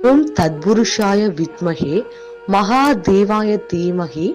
ஓம் தத்புருஷாய வித்மஹே மகாதேவாய தீமஹி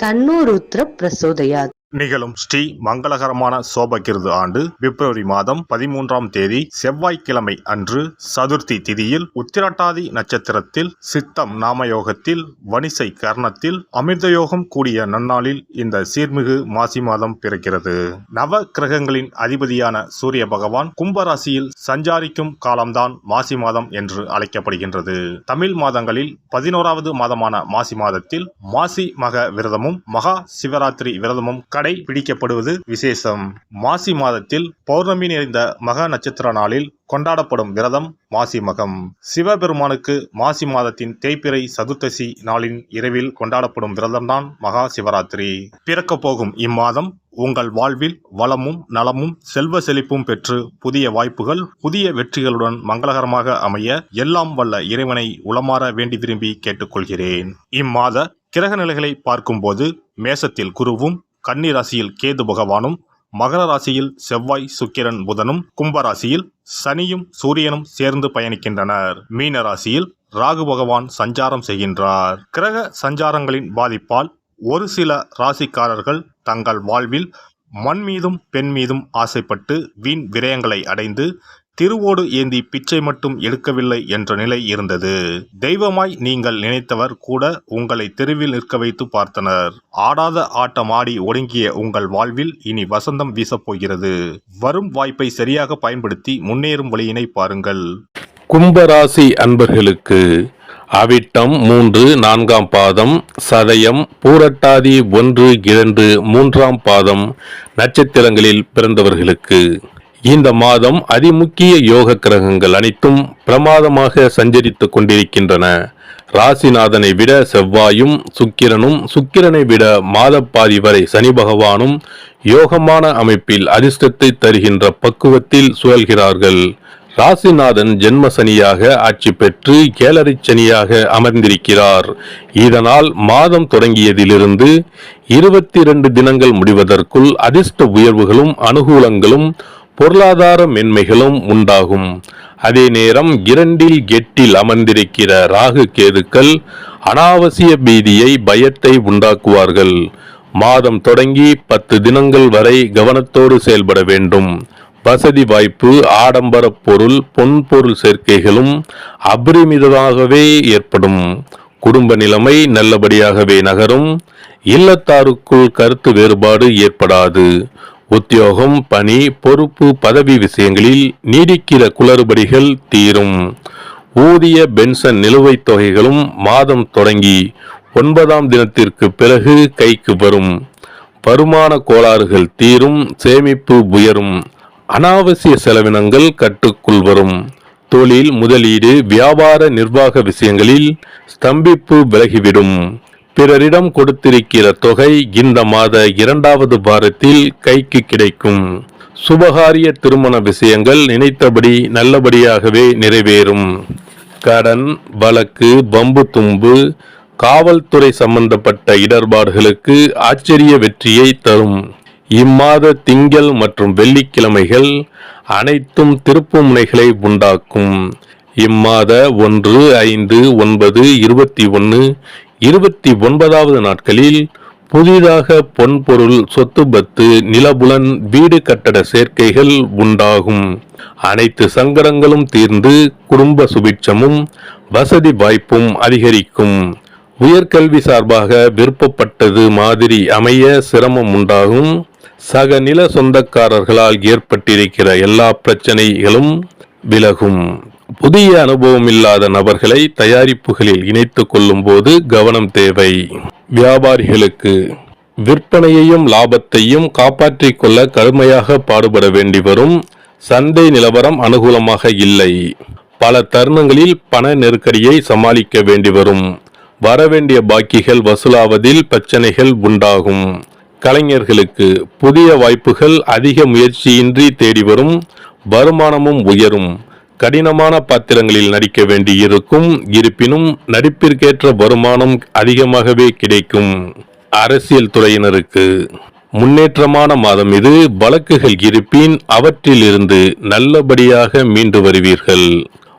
தன்னோ ருத்ர பிரசோதயாத். நிகழும் ஸ்ரீ மங்களகரமான சோபகிருது ஆண்டு பிப்ரவரி மாதம் 13ஆம் தேதி செவ்வாய்க்கிழமை அன்று சதுர்த்தி திதியில் உத்திரட்டாதி நட்சத்திரத்தில் சித்தம் நாமயோகத்தில் வணிசை கர்ணத்தில் அமிர்தயோகம் கூடிய நன்னாளில் இந்த சீர்மிகு மாசி மாதம் பிறக்கிறது. நவ கிரகங்களின் அதிபதியான சூரிய பகவான் கும்பராசியில் சஞ்சாரிக்கும் காலம்தான் மாசி மாதம் என்று அழைக்கப்படுகின்றது. தமிழ் மாதங்களில் 11வது மாதமான மாசி மாதத்தில் மாசி மக விரதமும் மகா சிவராத்திரி விரதமும் கடைபிடிக்கப்படுவது விசேஷம். மாசி மாதத்தில் பௌர்ணமி நிறைந்த மக நட்சத்திர நாளில் கொண்டாடப்படும் விரதம் மாசி மகம். சிவபெருமானுக்கு மாசி மாதத்தின் தேய்பிறை சதுர்த்தசி நாளின் இரவில் கொண்டாடப்படும் விரதம்தான் மகா சிவராத்திரி. பிறக்க போகும் இம்மாதம் உங்கள் வாழ்வில் வளமும் நலமும் செல்வ செழிப்பும் பெற்று புதிய வாய்ப்புகள் புதிய வெற்றிகளுடன் மங்களகரமாக அமைய எல்லாம் வல்ல இறைவனை உளமாற வேண்டி விரும்பி கேட்டுக்கொள்கிறேன். இம்மாத கிரக நிலைகளை பார்க்கும்போது மேசத்தில் குருவும் கன்னி ராசியில் கேது பகவானும் மகர ராசியில் செவ்வாய் சுக்கிரன் புதனும் கும்பராசியில் சனியும் சூரியனும் சேர்ந்து பயணிக்கின்றனர். மீன ராசியில் ராகு பகவான் சஞ்சாரம் செய்கின்றார். கிரக சஞ்சாரங்களின் பாதிப்பால் ஒரு சில ராசிக்காரர்கள் தங்கள் வாழ்வில் மண் மீதும் பெண் மீதும் ஆசைப்பட்டு வீண் விரயங்களை அடைந்து திருவோடு ஏந்தி பிச்சை மட்டும் எடுக்கவில்லை என்ற நிலை இருந்தது. தெய்வமாய் நீங்கள் நினைத்தவர் கூட உங்களை தெருவில் நிற்க வைத்து பார்த்தனர். ஆடாத ஆட்டம் ஆடி ஒடுங்கிய உங்கள் வாழ்வில் இனி வசந்தம் வீசப்போகிறது. வரும் வாய்ப்பை சரியாக பயன்படுத்தி முன்னேறும் வழியினை பாருங்கள். கும்பராசி அன்பர்களுக்கு அவிட்டம் 3, 4ஆம் பாதம், சதயம், பூரட்டாதி 1, 2, 3ஆம் பாதம் நட்சத்திரங்களில் பிறந்தவர்களுக்கு இந்த மாதம் அதிமுக்கிய யோக கிரகங்கள் அனைத்தும் பிரமாதமாக சஞ்சரித்துக் கொண்டிருக்கின்றன. ராசிநாதனை விட செவ்வாயும் சுக்கிரனும், சுக்கிரனை விட மாதப்பாதி வரை சனி பகவானும் யோகமான அமைப்பில் அதிர்ஷ்டத்தை தருகின்ற பக்குவத்தில் சுழல்கிறார்கள். ராசிநாதன் ஜென்ம சனியாக ஆட்சி பெற்று ஏழரை சனியாக அமர்ந்திருக்கிறார். இதனால் மாதம் தொடங்கியதிலிருந்து 22 தினங்கள் முடிவதற்குள் அதிர்ஷ்ட உயர்வுகளும் அனுகூலங்களும் பொருளாதார மென்மைகளும் உண்டாகும். அதே நேரம் 2 8 அமர்ந்திருக்கிற ராகு கேதுக்கள் அனாவசிய பீதியை பயத்தை உண்டாக்குவார்கள். மாதம் தொடங்கி 10 தினங்கள் வரை கவனத்தோடு செயல்பட வேண்டும். வசதி வாய்ப்பு, ஆடம்பர பொருள், பொன்பொருள் சேர்க்கைகளும் அபரிமிதமாகவே ஏற்படும். குடும்ப நிலைமை நல்லபடியாகவே நகரும். இல்லத்தாருக்குள் கருத்து வேறுபாடு ஏற்படாது. உத்தியோகம், பணி, பொறுப்பு, பதவி விஷயங்களில் நீடிக்கிற குளறுபடிகள் தீரும். ஊதிய பென்ஷன் நிலுவைத் தொகைகளும் மாதம் தொடங்கி 9ஆம் தினத்திற்கு பிறகு கைக்கு வரும். வருமான கோளாறுகள் தீரும். சேமிப்பு உயரும். அனாவசிய செலவினங்கள் கட்டுக்குள் வரும். தொழில், முதலீடு, வியாபார நிர்வாக விஷயங்களில் ஸ்தம்பிப்பு விலகிவிடும். பிறரிடம் கொடுத்திருக்கிற தொகை இந்த மாத 2வது வாரத்தில் கைக்கு கிடைக்கும். சுபகாரிய திருமண விஷயங்கள் நினைத்தபடி நல்லபடியாகவே நிறைவேறும். கடன், வழக்கு, வம்பு தும்பு, காவல்துறை சம்பந்தப்பட்ட இடர்பாடுகளுக்கு ஆச்சரிய வெற்றியை தரும். இம்மாத திங்கள் மற்றும் வெள்ளிக்கிழமைகள் அனைத்தும் திருப்பு முனைகளை உண்டாக்கும். இம்மாத 1, 5, 9, 21, 29வது நாட்களில் புதிதாக பொன்பொருள், சொத்து பத்து, நிலபுலன், வீடு கட்டட சேர்க்கைகள் உண்டாகும். அனைத்து சங்கடங்களும் தீர்ந்து குடும்ப சுபிட்சமும் வசதி வாய்ப்பும் அதிகரிக்கும். உயர்கல்வி சார்பாக விருப்பப்பட்டது மாதிரி அமைய சிரமம் உண்டாகும். சக நில சொந்தக்காரர்களால் ஏற்பட்டிருக்கிற எல்லா பிரச்சனைகளும் விலகும். புதிய அனுபவம் இல்லாத நபர்களை தயாரிப்புகளில் இணைத்துக் கொள்ளும் போது கவனம் தேவை. வியாபாரிகளுக்கு விற்பனையையும் லாபத்தையும் காப்பாற்றிக் கொள்ள கடுமையாக பாடுபட வேண்டி வரும். சந்தை நிலவரம் அனுகூலமாக இல்லை. பல தருணங்களில் பண நெருக்கடியை சமாளிக்க வேண்டி வரும். வரவேண்டிய பாக்கிகள் வசூலாவதில் பிரச்சனைகள் உண்டாகும். கலைஞர்களுக்கு புதிய வாய்ப்புகள் அதிக முயற்சியின்றி தேடி வரும். வருமானமும் உயரும். கடினமான பாத்திரங்களில் நடிக்க வேண்டி இருக்கும். இருப்பினும் நடிப்பிற்கேற்ற வருமானம் அதிகமாகவே கிடைக்கும். அரசியல் துறையினருக்கு முன்னேற்றமான மாதம் இது. வழக்குகள் இருப்பின் அவற்றிலிருந்து நல்லபடியாக மீண்டு வருவீர்கள்.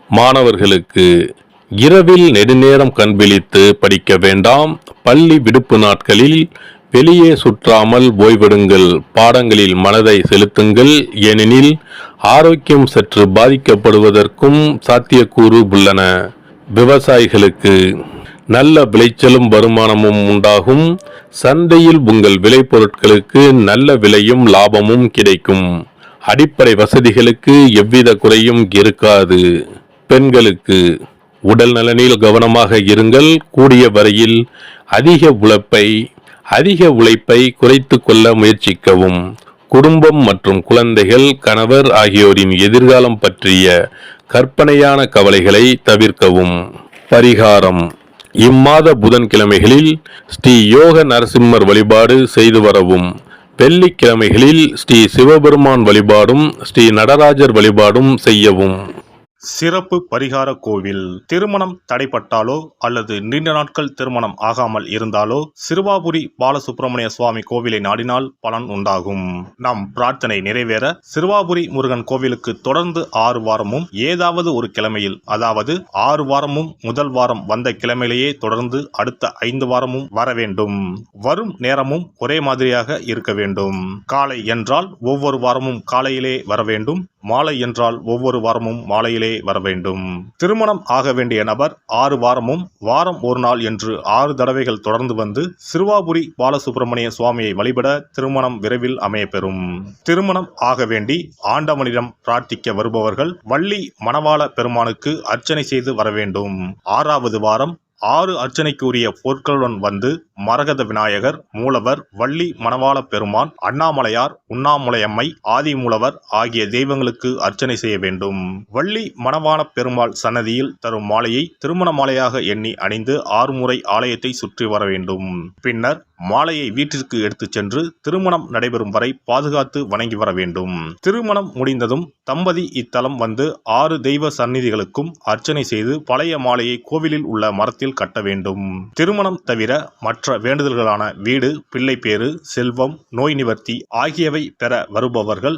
மாணவர்களுக்கு இரவில் நெடுநேரம் கண்விழித்து படிக்க வேண்டாம். பள்ளி விடுப்பு நாட்களில் வெளியே சுற்றாமல் ஓய்வெடுங்கள். பாடங்களில் மனதை செலுத்துங்கள். ஏனெனில் ஆரோக்கியம் சற்று பாதிக்கப்படுவதற்கும் சாத்தியக்கூறு உள்ளன. விவசாயிகளுக்கு நல்ல விளைச்சலும் வருமானமும் உண்டாகும். சந்தையில் உங்கள் விளைபொருட்களுக்கு நல்ல விலையும் லாபமும் கிடைக்கும். அடிப்படை வசதிகளுக்கு எவ்வித குறையும் இருக்காது. பெண்களுக்கு உடல் நலனில் கவனமாக இருங்கள். கூடிய வரையில் அதிக உழைப்பை குறைத்து கொள்ள முயற்சிக்கவும். குடும்பம் மற்றும் குழந்தைகள், கணவர் ஆகியோரின் எதிர்காலம் பற்றிய கற்பனையான கவலைகளை தவிர்க்கவும். பரிகாரம்: இம்மாத புதன்கிழமைகளில் ஸ்ரீ யோக நரசிம்மர் வழிபாடு செய்து வரவும். வெள்ளிக்கிழமைகளில் ஸ்ரீ சிவபெருமான் வழிபாடும் ஸ்ரீ நடராஜர் வழிபாடும் செய்யவும். சிறப்பு பரிகார கோவில். திருமணம் தடைப்பட்டாலோ அல்லது நீண்ட நாட்கள் திருமணம் ஆகாமல் இருந்தாலோ சிறுவாபுரி பாலசுப்பிரமணிய சுவாமி கோவிலை நாடினால் பலன் உண்டாகும். நம் பிரார்த்தனை நிறைவேற சிறுவாபுரி முருகன் கோவிலுக்கு தொடர்ந்து 6 வாரமும் ஏதாவது ஒரு கிழமையில், அதாவது 6 வாரமும் முதல் வாரம் வந்த கிழமையிலேயே தொடர்ந்து அடுத்த 5 வாரமும் வர வேண்டும். வரும் நேரமும் ஒரே மாதிரியாக இருக்க வேண்டும். காலை என்றால் ஒவ்வொரு வாரமும் காலையிலே வர வேண்டும். மாலை என்றால் ஒவ்வொரு வாரமும் மாலையிலே வர வேண்டும். திருமணம் ஆக வேண்டிய நபர் 6 வாரமும் வாரம் ஒரு நாள் என்று 6 தடவைகள் தொடர்ந்து வந்து சிறுவாபுரி பாலசுப்பிரமணிய சுவாமியை வழிபட திருமணம் விரைவில் அமையப்பெறும். திருமணம் ஆக வேண்டி ஆண்டவனிடம் பிரார்த்திக்க வருபவர்கள் வள்ளி மணவாள பெருமானுக்கு அர்ச்சனை செய்து வர வேண்டும். 6வது வாரம் 6 அர்ச்சனைக்குரிய பொருட்களுடன் வந்து மரகத விநாயகர், மூலவர், வள்ளி மணவாள பெருமான், அண்ணாமலையார், உண்ணாமுலையம்மை, ஆதிமூலவர் ஆகிய தெய்வங்களுக்கு அர்ச்சனை செய்ய வேண்டும். வள்ளி மணவாள பெருமாள் சன்னதியில் தரும் மாலையை திருமண மாலையாக எண்ணி அணிந்து 6 முறை ஆலயத்தை சுற்றி வர வேண்டும். பின்னர் மாலையை வீட்டிற்கு எடுத்துச் சென்று திருமணம் நடைபெறும் வரை பாதுகாத்து வணங்கி வர வேண்டும். திருமணம் முடிந்ததும் தம்பதி இத்தலம் வந்து 6 தெய்வ சந்நிதிகளுக்கும் அர்ச்சனை செய்து பழைய மாலையை கோவிலில் உள்ள மரத்தில் கட்ட வேண்டும். திருமணம் தவிர மற்ற வேண்டுதல்களான வீடு, பிள்ளைப்பேறு, செல்வம், நோய் நிவர்த்தி ஆகியவை பெற வருபவர்கள்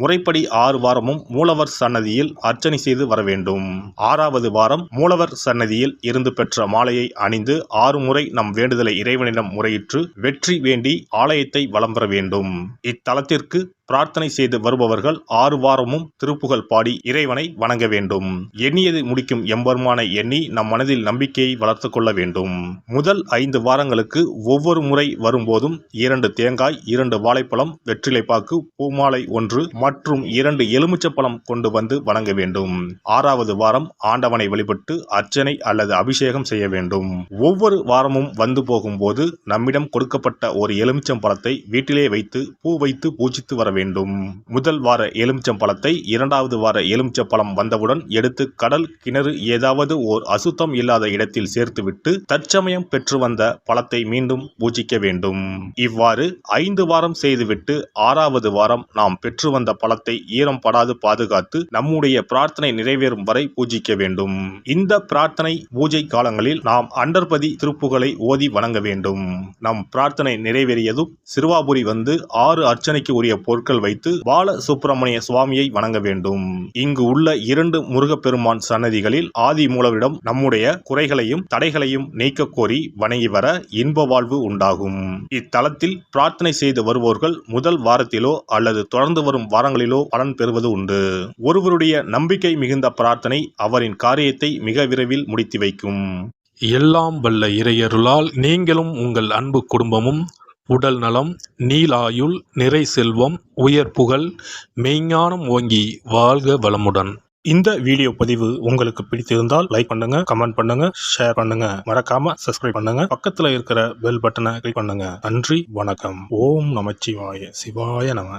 முறைப்படி 6 வாரமும் மூலவர் சன்னதியில் அர்ச்சனை செய்து வர வேண்டும். 6வது வாரம் மூலவர் சன்னதியில் இருந்து பெற்ற மாலையை அணிந்து 6 முறை நம் வேண்டுதலை இறைவனிடம் முறையிட்டு வெற்றி வேண்டி ஆலயத்தை வலம் பெற வேண்டும். இத்தலத்திற்கு பிரார்த்தனை செய்து வருபவர்கள் 6 வாரமும் திருப்புகழ் பாடி இறைவனை வணங்க வேண்டும். எண்ணியது முடிக்கும் எம்பெருமானை எண்ணி நம் மனதில் நம்பிக்கையை வளர்த்து கொள்ள வேண்டும். முதல் 5 வாரங்களுக்கு ஒவ்வொரு முறை வரும்போதும் 2 தேங்காய், 2 வாழைப்பழம், வெற்றிலைப்பாக்கு, பூமாலை 1 மற்றும் 2 எலுமிச்சப்பழம் கொண்டு வந்து வணங்க வேண்டும். 6வது வாரம் ஆண்டவனை வழிபட்டு அர்ச்சனை அல்லது அபிஷேகம் செய்ய வேண்டும். ஒவ்வொரு வாரமும் வந்து போகும்போது நம்மிடம் கொடுக்கப்பட்ட ஒரு எலுமிச்சம் பழத்தை வீட்டிலே வைத்து பூ வைத்து பூஜித்து வர வேண்டும். முதல் வார எலுமிச்சம் பழத்தை 2வது வார எலுமிச்சம் பழம் வந்தவுடன் எடுத்து கடல், கிணறு ஏதாவது ஓர் அசுத்தம் இல்லாத இடத்தில் சேர்த்துவிட்டு தற்சமயம் பெற்று வந்த பழத்தை மீண்டும் பூஜிக்க வேண்டும். இவ்வாறு 5 வாரம் செய்துவிட்டு 6வது வாரம் நாம் பெற்று வந்த பழத்தை ஈரம் படாது பாதுகாத்து நம்முடைய பிரார்த்தனை நிறைவேறும் வரை பூஜிக்க வேண்டும். இந்த பிரார்த்தனை பூஜை காலங்களில் நாம் அண்டர்பதி திருப்புகளை ஓதி வணங்க வேண்டும். நம் பிரார்த்தனை நிறைவேறியதும் சிறுவாபுரி வந்து 6 அர்ச்சனைக்கு உரிய பொருட்கள் வைத்து பால சுப்பிரமணிய சுவாமியை வணங்க வேண்டும். இங்கு உள்ள 2 முருகப்பெருமான் சன்னதிகளில் ஆதி மூலவரிடம் நம்முடைய குறைகளையும் தடைகளையும் நீக்க கோரி வணங்கி வர இன்ப வாழ்வு உண்டாகும். இத்தலத்தில் பிரார்த்தனை செய்து வருவோர்கள் முதல் வாரத்திலோ அல்லது தொடர்ந்து வரும் வாரங்களிலோ பலன் பெறுவது உண்டு. ஒருவருடைய நம்பிக்கை மிகுந்த பிரார்த்தனை அவரின் காரியத்தை மிக விரைவில் முடித்து வைக்கும். எல்லாம் வல்ல இறையருளால் நீங்களும் உங்கள் அன்பு குடும்பமும் உடல் நலம், நீலாயுள், நிறை செல்வம், உயர் புகழ், மெய்ஞானம் ஓங்கி வாழ்க வளமுடன். இந்த வீடியோ பதிவு உங்களுக்கு பிடித்திருந்தால் லைக் பண்ணுங்க, கமெண்ட் பண்ணுங்க, ஷேர் பண்ணுங்க, மறக்காம சப்ஸ்கிரைப் பண்ணுங்க, பக்கத்துல இருக்கிற பெல் பட்டனை கிளிக் பண்ணுங்க. நன்றி, வணக்கம். ஓம் நமச்சிவாய. சிவாய நம.